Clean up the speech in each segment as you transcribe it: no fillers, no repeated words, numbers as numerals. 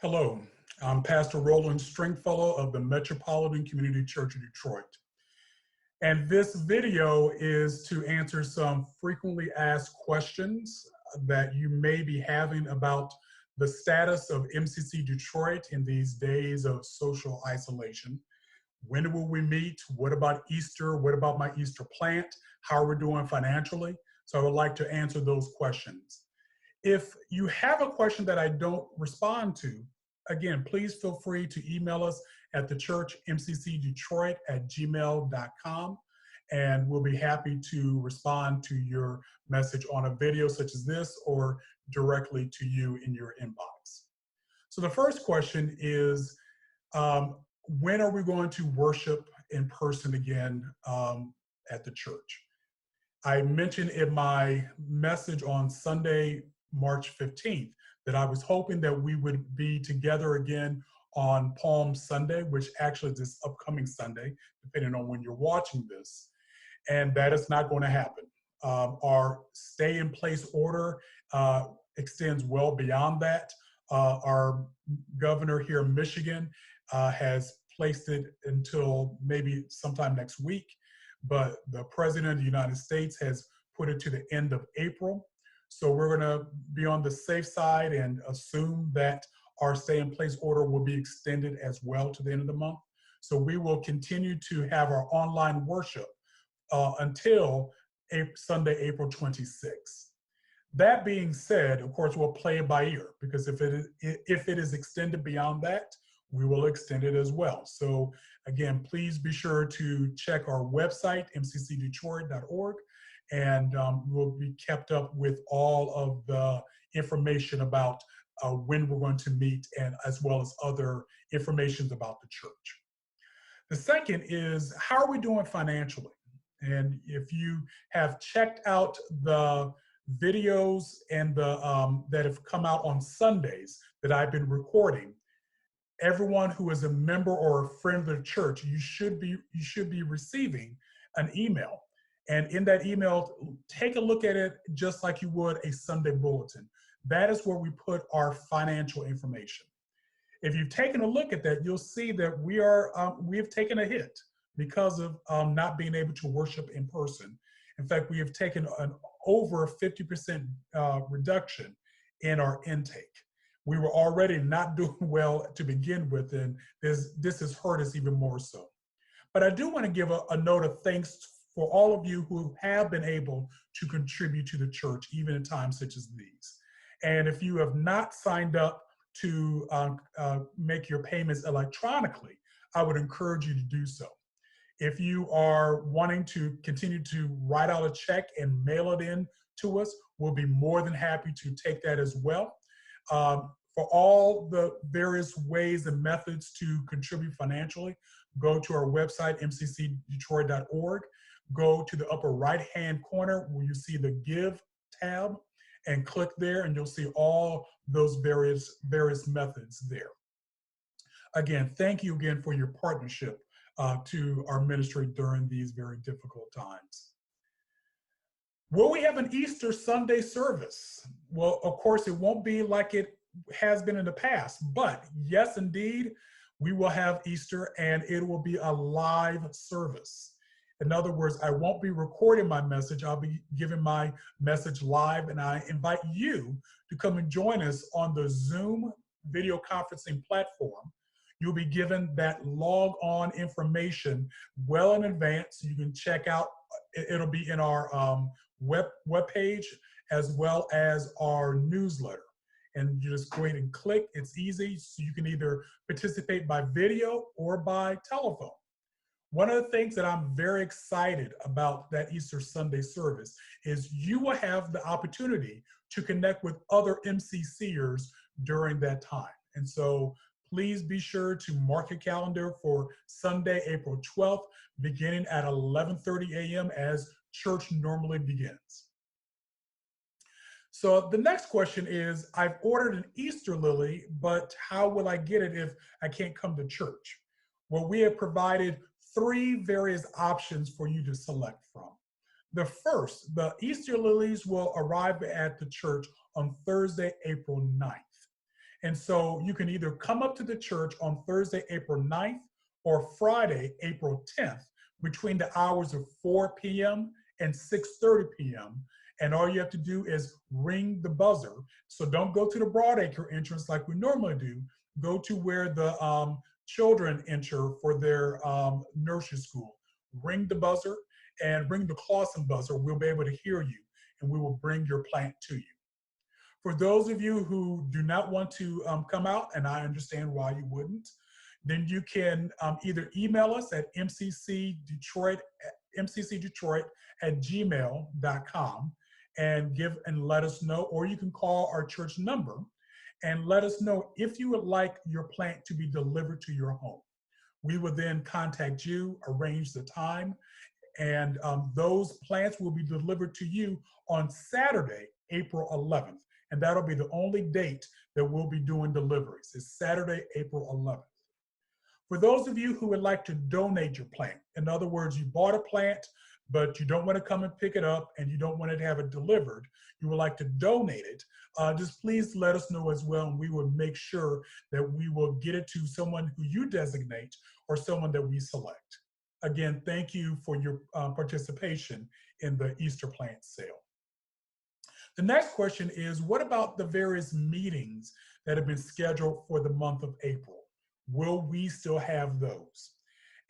Hello, I'm Pastor Roland Stringfellow of the Metropolitan Community Church of Detroit. And this video is to answer some frequently asked questions that you may be having about the status of MCC Detroit in these days of social isolation. When will we meet? What about Easter? What about my Easter plant? How are we doing financially? So I would like to answer those questions. If you have a question that I don't respond to, again, please feel free to email us at the church mccdetroit@gmail.com, and we'll be happy to respond to your message on a video such as this or directly to you in your inbox. So the first question is, when are we going to worship in person again at the church? I mentioned in my message on Sunday, March 15th, that I was hoping that we would be together again on Palm Sunday, which actually is this upcoming Sunday, depending on when you're watching this. And that is not going to happen. Our stay in place order extends well beyond that. Our governor here in Michigan has placed it until maybe sometime next week, but the President of the United States has put it to the end of April. So we're going to be on the safe side and assume that our stay in place order will be extended as well to the end of the month. So we will continue to have our online worship until Sunday, April 26th. That being said, of course, we'll play it by ear, because if it is extended beyond that, we will extend it as well. So again, please be sure to check our website, mccdetroit.org, and we'll be kept up with all of the information about when we're going to meet, and as well as other information about the church. The second is, how are we doing financially? And if you have checked out the videos and the that have come out on Sundays that I've been recording, everyone who is a member or a friend of the church, you should be receiving an email. And in that email, take a look at it just like you would a Sunday bulletin. That is where we put our financial information. If you've taken a look at that, you'll see that we have taken a hit because of not being able to worship in person. In fact, we have taken an over 50% reduction in our intake. We were already not doing well to begin with, and this has hurt us even more so. But I do want to give a note of thanks for all of you who have been able to contribute to the church, even in times such as these. And if you have not signed up to make your payments electronically, I would encourage you to do so. If you are wanting to continue to write out a check and mail it in to us, we'll be more than happy to take that as well. For all the various ways and methods to contribute financially, go to our website, mccdetroit.org. Go to the upper right-hand corner where you see the Give tab, and click there, and you'll see all those various methods there. Again, thank you again for your partnership to our ministry during these very difficult times. Will we have an Easter Sunday service? Well, of course, it won't be like it has been in the past, but yes, indeed, we will have Easter, and it will be a live service. In other words, I won't be recording my message. I'll be giving my message live, and I invite you to come and join us on the Zoom video conferencing platform. You'll be given that log on information well in advance. You can check out, it'll be in our web page as well as our newsletter. And you just go ahead and click, it's easy. So you can either participate by video or by telephone. One of the things that I'm very excited about that Easter Sunday service is you will have the opportunity to connect with other MCCers during that time. And so please be sure to mark your calendar for Sunday, April 12th, beginning at 11:30 a.m. as church normally begins. So the next question is, I've ordered an Easter lily, but how will I get it if I can't come to church? Well, we have provided 3 various options for you to select from. The first, the Easter lilies will arrive at the church on Thursday, April 9th. And so you can either come up to the church on Thursday, April 9th or Friday, April 10th, between the hours of 4 p.m. and 6:30 p.m. And all you have to do is ring the buzzer. So don't go to the Broadacre entrance like we normally do. Go to where the children enter for their nursery school. Ring the buzzer and ring the Clausen buzzer. We'll be able to hear you and we will bring your plant to you. For those of you who do not want to come out, and I understand why you wouldn't, then you can either email us at mccdetroit@gmail.com and let us know, or you can call our church number and let us know if you would like your plant to be delivered to your home. We will then contact you, arrange the time, and those plants will be delivered to you on Saturday, April 11th. And that'll be the only date that we'll be doing deliveries. It's Saturday, April 11th. For those of you who would like to donate your plant, in other words, you bought a plant, but you don't want to come and pick it up and you don't want to have it delivered, you would like to donate it, just please let us know as well, and we will make sure that we will get it to someone who you designate or someone that we select. Again, thank you for your participation in the Easter plant sale. The next question is, what about the various meetings that have been scheduled for the month of April? Will we still have those?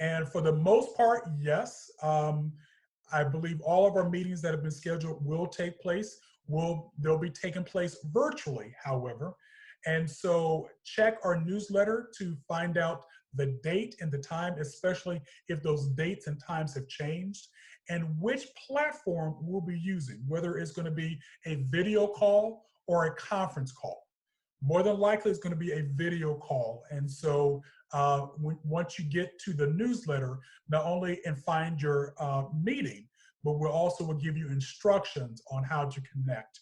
And for the most part, yes. I believe all of our meetings that have been scheduled will take place. They'll be taking place virtually, however. And so check our newsletter to find out the date and the time, especially if those dates and times have changed, and which platform we'll be using, whether it's going to be a video call or a conference call. More than likely, it's going to be a video call. And so once you get to the newsletter, not only and find your meeting, but we'll also give you instructions on how to connect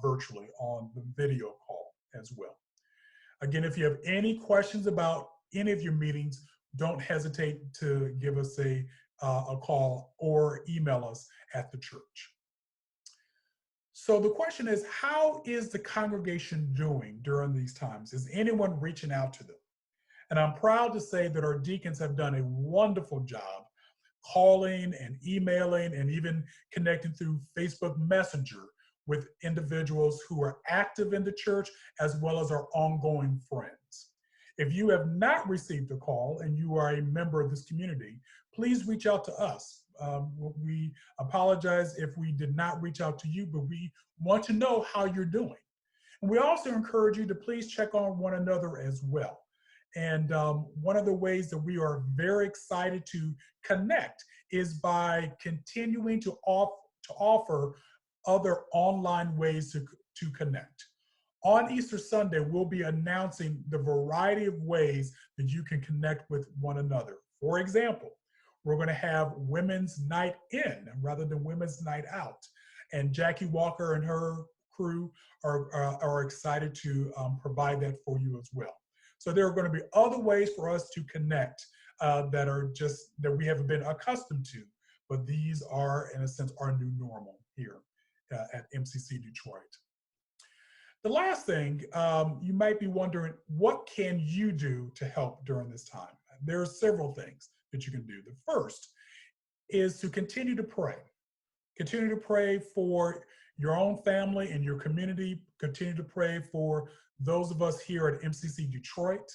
virtually on the video call as well. Again, if you have any questions about any of your meetings, don't hesitate to give us a call or email us at the church. So the question is, how is the congregation doing during these times? Is anyone reaching out to them? And I'm proud to say that our deacons have done a wonderful job calling and emailing and even connecting through Facebook Messenger with individuals who are active in the church as well as our ongoing friends. If you have not received a call and you are a member of this community, please reach out to us. We apologize if we did not reach out to you, but we want to know how you're doing. And we also encourage you to please check on one another as well. And one of the ways that we are very excited to connect is by continuing to offer other online ways to connect. On Easter Sunday, we'll be announcing the variety of ways that you can connect with one another. For example, we're going to have Women's Night In rather than Women's Night Out. And Jackie Walker and her crew are excited to provide that for you as well. So there are going to be other ways for us to connect that we haven't been accustomed to, but these are, in a sense, our new normal here at MCC Detroit. The last thing, you might be wondering, what can you do to help during this time? There are several things that you can do. The first is to continue to pray. Continue to pray for your own family and your community. Continue to pray for those of us here at MCC Detroit.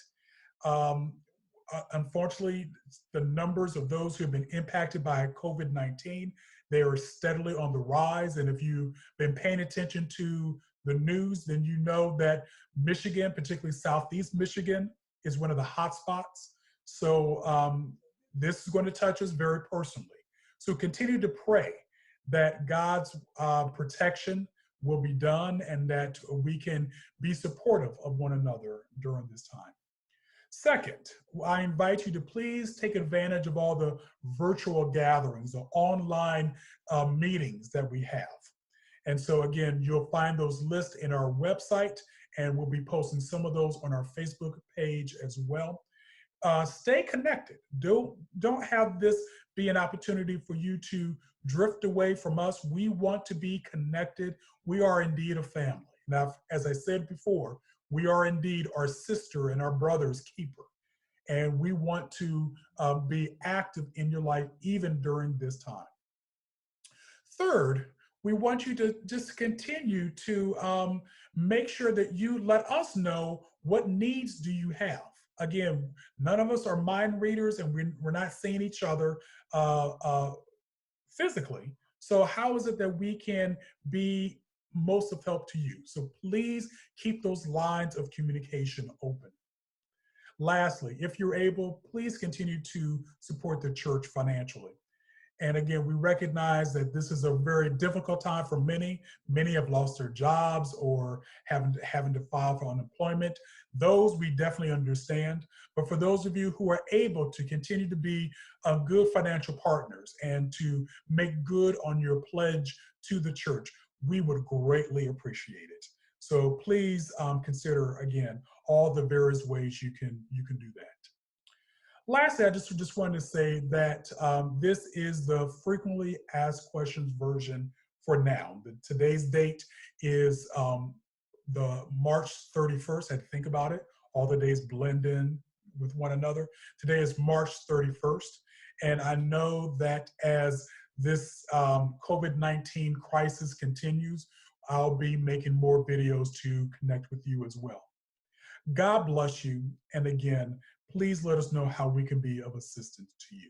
Unfortunately, the numbers of those who have been impacted by COVID-19, they are steadily on the rise. And if you've been paying attention to the news, then you know that Michigan, particularly Southeast Michigan, is one of the hot spots. So this is going to touch us very personally. So continue to pray that God's protection will be done and that we can be supportive of one another during this time. Second, I invite you to please take advantage of all the virtual gatherings, the online meetings that we have. And so again, you'll find those lists in our website, and we'll be posting some of those on our Facebook page as well. Stay connected. Don't have this be an opportunity for you to drift away from us. We want to be connected. We are indeed a family. Now, as I said before, We are indeed our sister and our brother's keeper. And we want to be active in your life even during this time. Third, we want you to just continue to make sure that you let us know what needs do you have. Again, none of us are mind readers and we're not seeing each other uh, uh, physically. So how is it that we can be most of help to you? So please keep those lines of communication open. Lastly, if you're able, please continue to support the church financially. And again, we recognize that this is a very difficult time for many. Many have lost their jobs or having to file for unemployment. Those we definitely understand. But for those of you who are able to continue to be good financial partners and to make good on your pledge to the church, we would greatly appreciate it. So please consider, again, all the various ways you can do that. Lastly, I just wanted to say that this is the frequently asked questions version for now. Today's date is the March 31st. I had to think about it. All the days blend in with one another. Today is March 31st. And I know that as this COVID-19 crisis continues, I'll be making more videos to connect with you as well. God bless you. And again, please let us know how we can be of assistance to you.